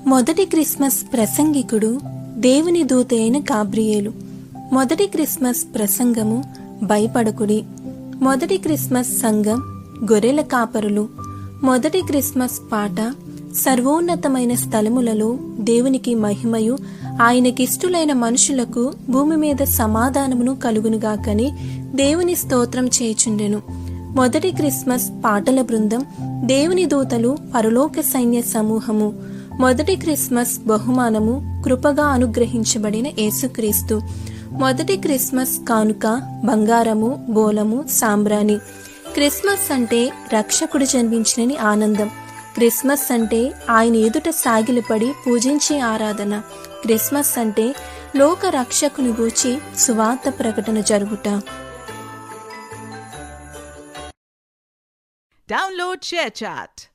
మొదటి క్రిస్మస్ ప్రసంగికుడు దేవుని దూత అయిన గాబ్రియేలు. మొదటి క్రిస్మస్ ప్రసంగము భయపడకుడి. మొదటి క్రిస్మస్ సంఘం గొర్రెల కాపరులు. మొదటి క్రిస్మస్ పాట సర్వోన్నతమైన స్థలములలో దేవునికి మహిమయు, ఆయనకిష్టులైన మనుషులకు భూమి మీద సమాధానమును కలుగునుగాకని దేవుని స్తోత్రం చేయుచుండెను. మొదటి క్రిస్మస్ పాటల బృందం దేవుని దూతలు పరలోక సైన్య సమూహము. మొదటి క్రిస్మస్ బహుమానము కృపగా అనుగ్రహించబడిన యేసుక్రీస్తు. మొదటి క్రిస్మస్ కానుక బంగారము, బోలము, సాంబ్రాణి. క్రిస్మస్ అంటే రక్షకుడు జన్మించినని ఆనందం. క్రిస్మస్ అంటే ఆయన ఎదుట సాగిలపడి పూజించే ఆరాధన. క్రిస్మస్ అంటే లోక రక్షకుని గూర్చి సువార్త ప్రకటన జరుగుట. Download ShareChat.